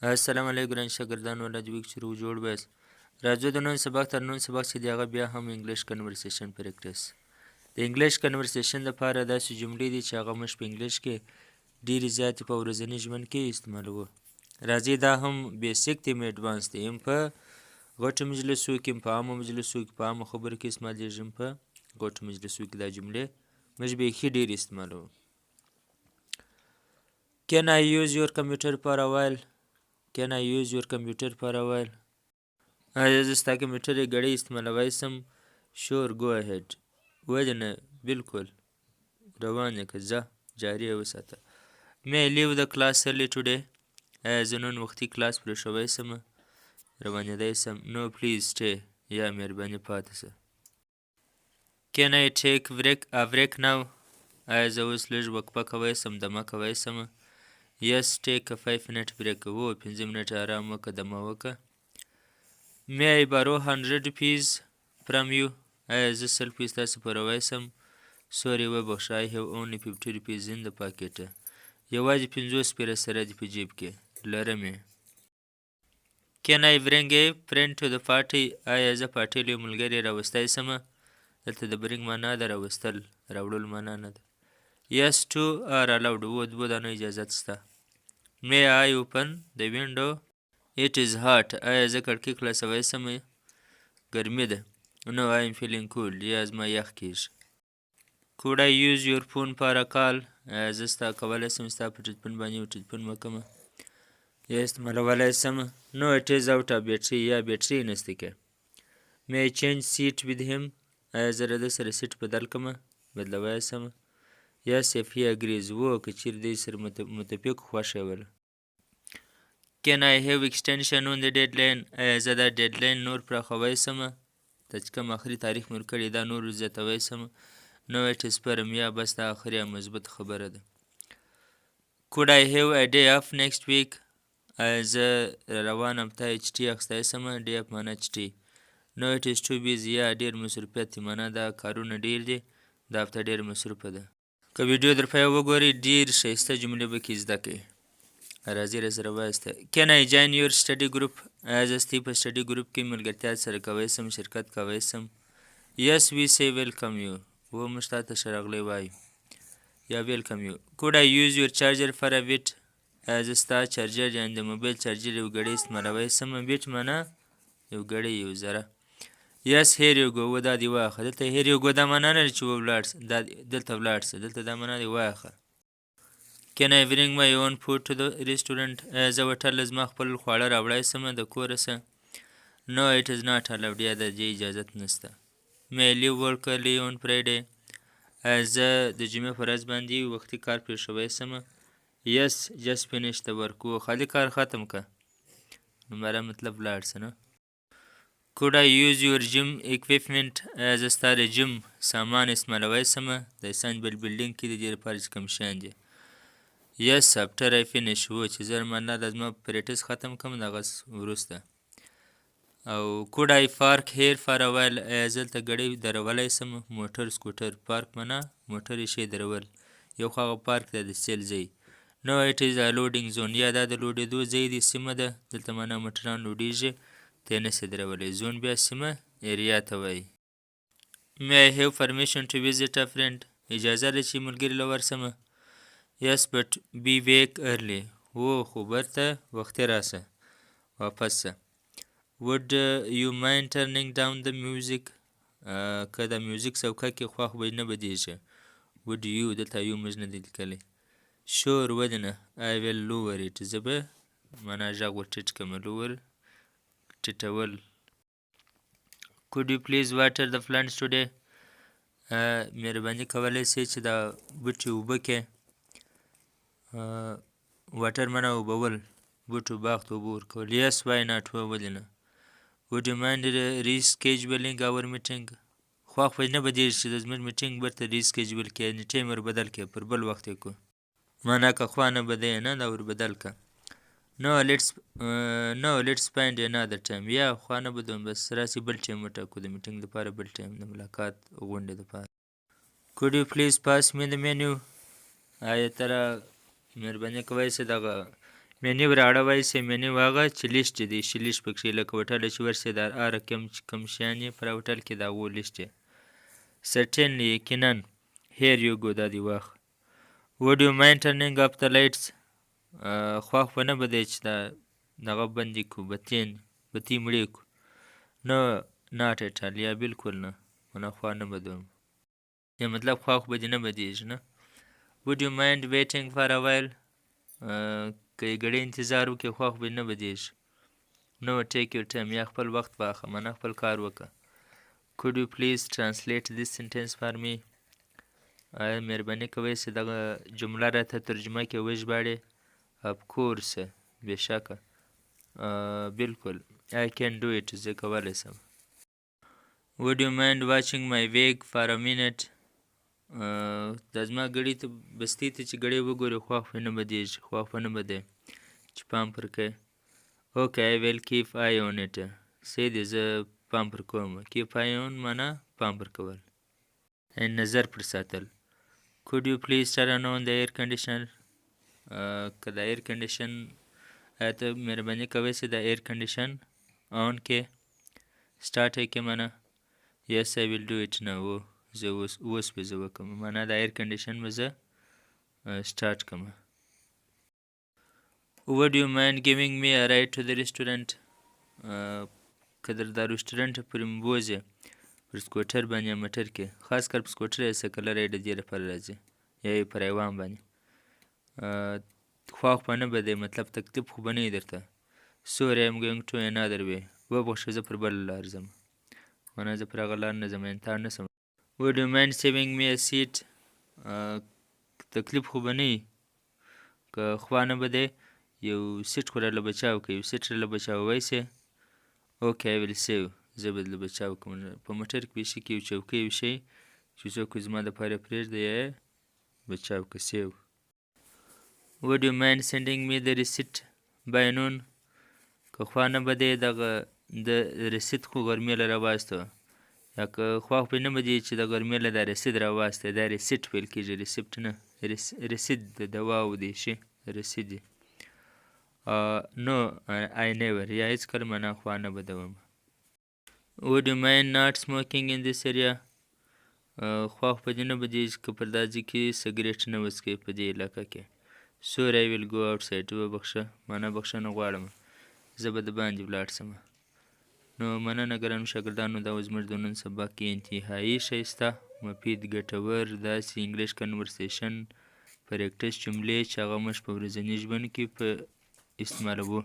السلام علیکم ګران شاګردانو راځئ چې شروع جوړ بس راځو د نن سبق تر نن سبق چې دی هغه بیا هم انګلیش کنورسیشن پریکټیس د انګلیش کنورسیشن لپاره داسې جملې دي چې هغه موږ په انګلیش کې ډېرې زیاتې په ورځني ژوند کې استعمالوو. راځئ دا هم بیسیک دي هم ایډوانس دي، هم په غټو مجلسو کې، هم په عامو مجلسو کې، په عامو خبرو کې استعمالیږي، هم په غټو مجلسو کې دا جملې موږ بیخي ډېرې استعمالوو. Can I use your computer for a while? Can I use your computer for a while? آیا زه ستا کمپیوټر یې ګړی استعمالوی سم؟ Sure, go ahead. ولې نه، بالکل روان یې که، ځه جاري یې وساته. May I leave the class early today? آیا زه نن وختي کلاس پرېښوی سم؟ روانېدی سم. No, please stay. یا مهرباني پاتې شه. Can I take a break now? آیا زه اوس لږ وقفه کوی سم، دمه کوی سم؟ Yes, take a 5-minute break. 5 منټه آرام وکړه، دمه وکړه. May I borrow 100 rupees from you? آیا زه 100 پیسې تاسو پوروی سم؟ Sorry, وبخښه. I have only 50 rupees in the pocket. یوازې 50 پیره سره دي په جیب کې، لرم یې. Can I bring a friend to the party? آیا زه پارټۍ له یو ملګري راوستی سمه؟ دلته د bring معنا ده، راوستل راوړل معنا نه ده. Yes, 2 are allowed. 2 دانو اجازت شته. May I open the window? It is hot. آیا زه کړکۍ خلاصوی سم؟ ګرمي ده. No, I am feeling cold. یا زما یخ کېږي. Could I use your phone for a call? آیا زه ستا کولی سم ستا په ټلیفون باندې یو ټلیفون وکړم؟ یا استعمالولی سم؟ No, it is out of battery. یا بیټرۍ یې نشته کې. May I change seat with him? آیا زه له ده سره سیټ بدل کړم؟ بدلوی سم؟ Yes, if he agrees. که چیرې دی سره متفق خوښ یې ول. Can I have extension on the deadline? آیا زه دا ډیډلاین نور پراخوی سم؟ دا چې کوم آخري تاریخ مې ورکړی دا نور زیاتوی سم؟ No, it is firm. یا بس دا آخري او مثبت خبره ده. Could I have a day off next week? آیا زه روان هفته یې چټي اخیستی سم؟ day off معنا چټي. No, it is too busy. یا ډېر مصروفیت دی، معنا دا کارونه ډېر دي، دا هفته ډېر مصروفه ده. که ویډیو در پای وګورئ ډېر ښایسته جملې به کې زده کړئ. راځئ راسره وایسته. Can I join your study group? آیا زه ستی په سټډي ګروپ کې ملګرتیا سره کوی سم، شرکت کوی سم؟ Yes, we say welcome you. موږ تا ته ښه راغلی وایو یا welcome you. Could I use your charger for a bit? آیا زه ستا چارجر یعنې د موبایل چارجر یو ګړی استعمالوی سم؟ bit معنا یو ګړی، یو ذره. Yes, here you go. دا دې واخله. دلته here you go دا معنا نه لري چې ولاړ شه، دا دلته ولاړ شه، دلته دا معنا دی واخله. Can I bring my own food to the restaurant? آیا زه هوټل له زما خپل خواړه راوړی سم د کوره څه؟ No, it is not allowed. یا د دې اجازت نشته. May I leave work early on Friday? آیا زه د جمعې په ورځ باندې وختي کار پرېښوی سم؟ Yes, just finish the work. خالي کار ختم که، نو مرا مطلب لاړ شه نه. Could I use your gym equipment? آیا زه ستا د جم سامان استعمالوی سم؟ د ساینبل بلډینګ کې د دې لپاره چې کوم شیان دي. Yes, after I finish. چې زه معنا د زما پریکټیس ختم کړم دغه وروسته. او could I park here for a while? آیا زه دلته ګړی درولی سم؟ موټر سکوټر. پارک معنا موټر یې شی درول، یو خو هغه پارک دی د سیل ځای. No, it is a loading zone. یا دا د لوډېدو ځای دی، سیمه ده، دلته معنا موټران لوډېږي، ته یې نشې درولی. زون بیا سیمه ایریا ته وایي. May I have permission to visit a friend? اجازه ده چې ملګري له ورسمه؟ Yes, but be back early. خو برته وختي راشه، واپس شه. Would you mind turning down the music? که د میوزیک څوکه کې خوښ به نه بدېږي. Would you دلته یو موږ نه دی لیکلی. Sure, ولې نه. I will lower it. زه به معنا غږ ور ټیټ کړم. lower ټیټول. Could you please water the plants today? مهرباني کولی شئ چې دا بوټي اوبه کړئ. واټر معنا اوبول، بوټو باغ ته اوبه ورکول. Yes, why not. ولې نه. Would you mind rescheduling our meeting? خوښ به نه بدېږي چې د زموږ میټینګ بیرته ریسکیجول کړې، یعنې ټایم ور بدل کړې، پر بل وخت یې کړو. معنا که خوا نه بدی نه، دا ور بدل کړه. No, let's find another time. یا خوا نه بدوم، بس راسئ بل ټایم وټاکو د میټینګ لپاره، بل ټایم د ملاقات غونډې لپاره. Could you please pass me the menu? آیا ته را مهرباني کوی چې دغه مینیو راړه وایي سي مینیو هغه چې لیست دی چې لیست پکښې لکه هوټل چې ورسې دا هر کم شیان یې پر هوټل کې د هغو لیست دی. Certainly یقینا here you go دا دې واخ. Would you mind turning off the lights خوښ به نه به دی چې دا دغه بندې کړو بتۍ مړې کړو. No not at all یا بلکل نه منه خوا نه بدوم یا مطلب خوښ به دې نه بدېږي نه. Would you mind waiting for a while که یې ګړی انتظار وکړې خوښ به نه بدېږي. No take your time یا خپل وخت واخه منه خپل کار وکړه. Could you please translate this sentence for me آیا مهرباني کوئ چې دغه جمله راته ترجمه کې وژباړې. Of course بېشکه بلکل I can do it زه کولی شم. Would you mind watching my wig for a minute دا زما ګړي ته بستې ته چې ګړی وګورې خوښ به نه بدېږي خوښ به نه به دی چې پام پر کوې. Okay I will keep eye on it صحیح دی زه پام پر کوم. keep eye on معنا پام پر کول نظر پر ساتل. Could you please turn on the air conditioner که د ایر کنډیشن آیا ته مهرباني کوئ چې د ایر کنډیشن آن کې سټارټ یې کړې منه. Yes I will do it now زه اوس به زه وکړم معنا د ایر کنډیشن به زه سټارټ کړم. Would you mind giving me a ride to the restaurant که در دا رستورانټ پورې مې بوځې پر سکوټر باندې یا موټر کې خاص کر په سکوټر یې څه کله رایډ د دې لپاره راځي یا یې پر حیوان باندې خوښ به نه به دی مطلب تکلیف خو به نه وي درته. Sorry I'm going to another way وبخښه زه پر بله لار ځم معنا زه پر هغه لار نه ځم انتحار نه شم. Would you mind saving me a seat تکلیف خو به نه وي که خوا نه به دی یو سیټ خو راله بچاو که یو سیټ راله بچاوی سې. Okay I will save زه به درله بچاو کړم. په موټر کې بیشي کې یو چوکۍ یو شی چې څوک زما دپاره پرېږده یا یې بچاو که save. Would you mind sending me the receipt by noon که خوا نه به دی دغه د رسید خو غرمې له راواستوه یا که خوښ به نه به دی چې د غرمې له دا رسید راواستوې دا ریسیټ ویل کېږي ریسیپټ نه رسید د واو دی شي رسید دی. No I never یا هېڅکله معنا خوا نه بدوم. Would you mind not smoking in this area خوښ به دې نه بدېږي که پر دا ځای کې سګرېټ نه وڅکې په دې علاقه کې. Sorry I will go outside وبخښه معنا بخښنه غواړم زه به د باندې ولاړ شم. نو مننه ګرانو شاګردانو دا و زموږ د نن سبق کې انتهایي ښایسته مفید ګټور داسې انګلیش کنورسیشن پریکټس جملې چې هغه موږ په ورځني ژوند کې په استعمالوو.